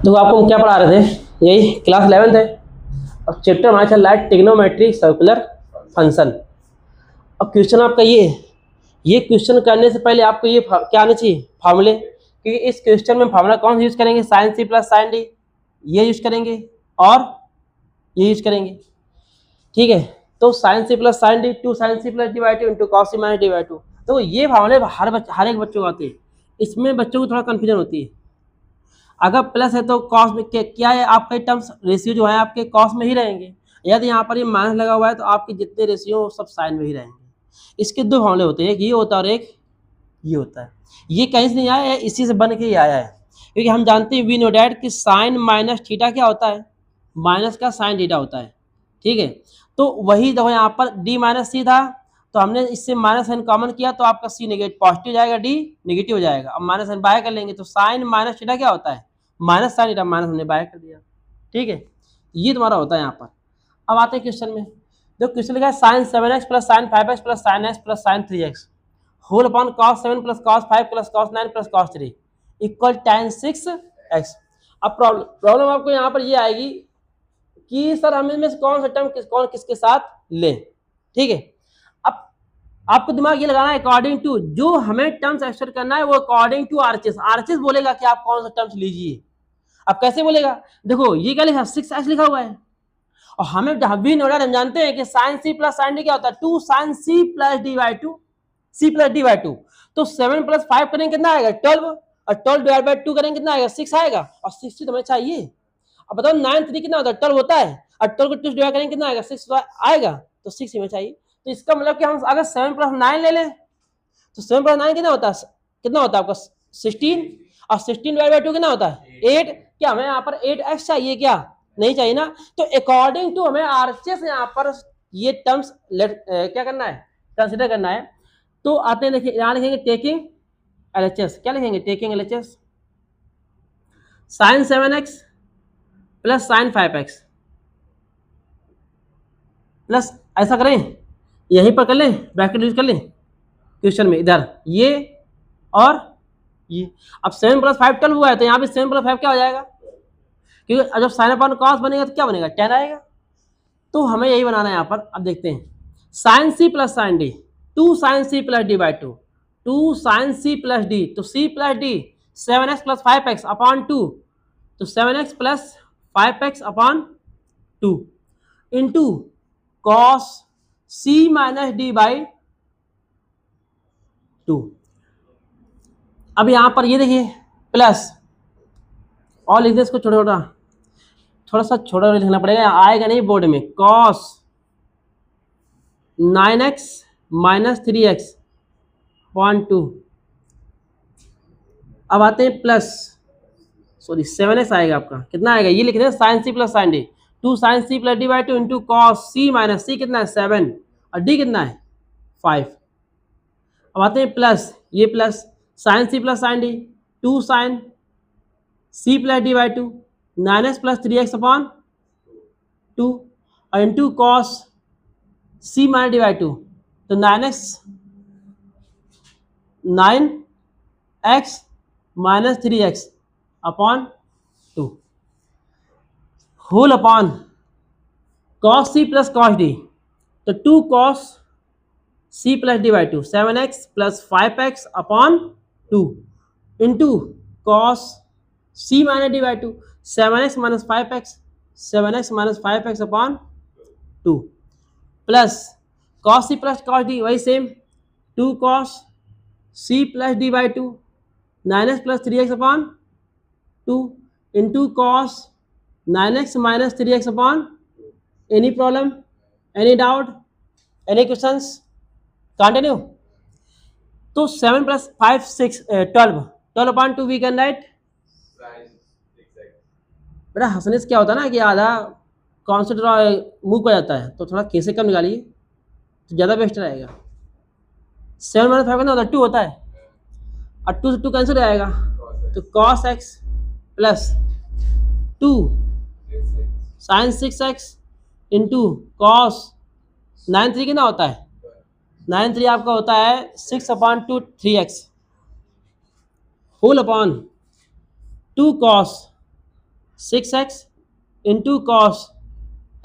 देखो आपको हम क्या पढ़ा रहे थे, यही क्लास 11 है। अब चैप्टर हमारा चल रहा है ट्रिग्नोमेट्री सर्कुलर फंक्शन। अब क्वेश्चन आपका ये क्वेश्चन करने से पहले आपको ये क्या आना चाहिए, फार्मूले। क्योंकि इस क्वेश्चन में फार्मूला कौन सा यूज करेंगे, sine C plus sine D, ये यूज करेंगे और ये यूज करेंगे। ठीक है, तो sine C plus sine D, 2 sin c plus D by 2 into cos C minus D by 2। तो ये फार्मूले हर एक बच्चों को आते हैं। इसमें बच्चों को थोड़ा कन्फ्यूजन होती है। अगर प्लस है तो कॉस में क्या है, आपके टर्म्स रेशियो जो है आपके कॉस में ही रहेंगे। यदि यहाँ पर ये माइनस लगा हुआ है तो आपके जितने रेशियो सब साइन में ही रहेंगे। इसके दो फार्मूले होते हैं, एक ये होता है और एक ये होता है। ये कहीं से नहीं आया है, इसी से बन के ही आया है। क्योंकि हम जानते हैं वी नो डैट कि साइन माइनस थीटा क्या होता है, माइनस का साइन थीटा होता है। ठीक है, तो वही देखो यहाँ पर डी माइनस सी था, तो हमने इससे माइनस साइन कॉमन किया तो आपका सी नेगेटिव पॉजिटिव जाएगा, डी नेगेटिव हो जाएगा। अब माइनस साइन बाय कर लेंगे तो साइन माइनस थीटा क्या होता है, माइनस साइन थीटा, माइनस हमने बाय कर दिया। ठीक है, ये तुम्हारा होता है यहाँ पर। अब आते हैं क्वेश्चन में। देखो क्वेश्चन लिखा है sine 7x plus sine 5x plus sine x plus sine 3x whole upon cos 7 plus cos 5 plus cos 9 plus cos 3 equal tan 6x। अब प्रॉब्लम आपको यहाँ पर ये आएगी कि सर हम इनमें से कौन सा टर्म किसके साथ लें। ठीक है, अब आपको दिमाग ये लगाना है अकॉर्डिंग टू जो हमें टर्म्स एक्सपेक्ट करना है वो अकॉर्डिंग टू आरएचएस। आरएचएस बोलेगा कि आप कौन सा टर्म्स लीजिए। अब कैसे बोलेगा, देखो ये क्या लिखा 6x लिखा हुआ है और हमें भी नोट हम जानते हैं कि sine C plus sine D क्या होता है, 2 sin c plus D by 2, C plus D by 2। तो 7 प्लस 5 करेंगे कितना आएगा 12 और 12 डिवाइड बाई 2 करेंगे कितना आएगा 6 आएगा और 60 तो हमें चाहिए। अब बताओ 9 3 कितना होता है 12 होता है और 12 को 2 डिवाइड करेंगे कितना आएगा 6 आएगा, तो 6 हमें चाहिए। तो इसका मतलब कि हम अगर 7 प्लस 9 ले लें तो 7 प्लस 9 कितना होता है आपका 16 और 16 डिवाइड बाई 2 कितना होता है 8। क्या हमें यहाँ पर 8x चाहिए, क्या नहीं चाहिए ना। तो अकॉर्डिंग टू हमें आरएचएस यहाँ पर ये टर्म्स क्या करना है, कंसिडर करना है। तो आते हैं, देखिए यहाँ लिखेंगे टेकिंग एलएचएस। क्या लिखेंगे, taking LHS sine 7x plus sine 5x plus ऐसा करें, यहीं पर कर लें, ब्रैकेट यूज कर लें क्वेश्चन में, इधर ये और ये। अब 7 प्लस 5 12 हुआ है तो यहाँ पे 7 प्लस 5 क्या हो जाएगा, क्योंकि जब साइन अपॉन कॉस बनेगा तो क्या बनेगा 10 आएगा। तो हमें यही बनाना है यहाँ पर। अब देखते हैं sine C plus sine D, 2 sin c plus D by 2, 2 sin c plus D, तो c plus D 7x plus 5x upon 2, तो 7x plus 5x upon 2 into cos c minus D by 2। अब यहाँ पर ये देखिए plus और लिख दे इसको थोड़ा सा छोटा लिखना पड़ेगा, आएगा नहीं बोर्ड में। Cos 9x minus 3x point 2। अब आते हैं प्लस 7x आएगा आपका, कितना आएगा ये लिख रहे हैं sine C plus sine D, 2 sin c plus D by 2 into cos C minus C कितना है 7 और डी कितना है 5। अब आते हैं प्लस, ये plus sine C plus sine D, 2 sin c plus D by 2 9x plus 3x upon 2 और into cos c minus D by 2, तो 9x minus 3x upon 2 whole upon cos C plus cos D, तो 2 cos c plus D by 2 7x plus 5x upon 2 into cos c minus D by 2 7x minus 5x 7x minus 5x upon 2 plus cos C plus cos D वही same 2 cos c plus D by 2 9x plus 3x upon 2 into cos 9x minus 3x upon. Any problem, any doubt, any questions, continue. तो 7 plus 5 6 12 upon 2 we can write. बेटा हंसने से क्या होता है ना कि आधा कॉन्सेंट्रेट मुंह पर जाता है, तो थोड़ा कैसे कम निकालिए तो ज़्यादा बेस्ट रहेगा। 7 माइनस 5 कितना होता है 2 होता है और 2 से 2 कैंसिल हो जाएगा, तो cos x plus 2 sin 6x into cos 9 कितना होता है 9 आपका होता है 6 upon 2 3x whole upon 2 cos 6x into cos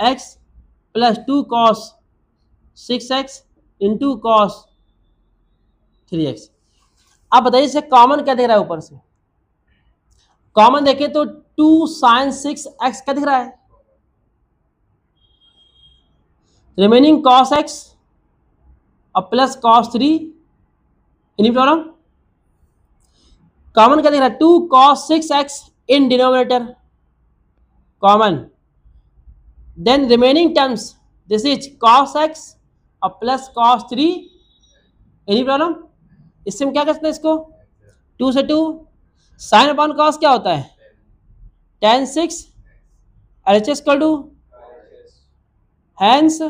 x plus 2 cos 6x into cos 3x। अब बताइए इसे कॉमन क्या दिख रहा है ऊपर से? कॉमन देखें तो 2 sin 6x क्या दिख रहा है? रिमेनिंग cos x और plus cos 3। Any problem? Common क्या दिख रहा है? 2 cos 6x in denominator common, then remaining terms this is cos x और प्लस cos 3। Any problem? इससे हम क्या कर सकते हैं इसको? 2 से 2 साइन अपॉन cos क्या होता है? tan 6 LHS equal to hence.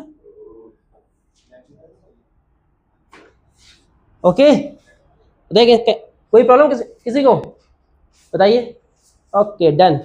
Okay, देखिए कोई प्रॉब्लम किसी को बताइए? Okay done.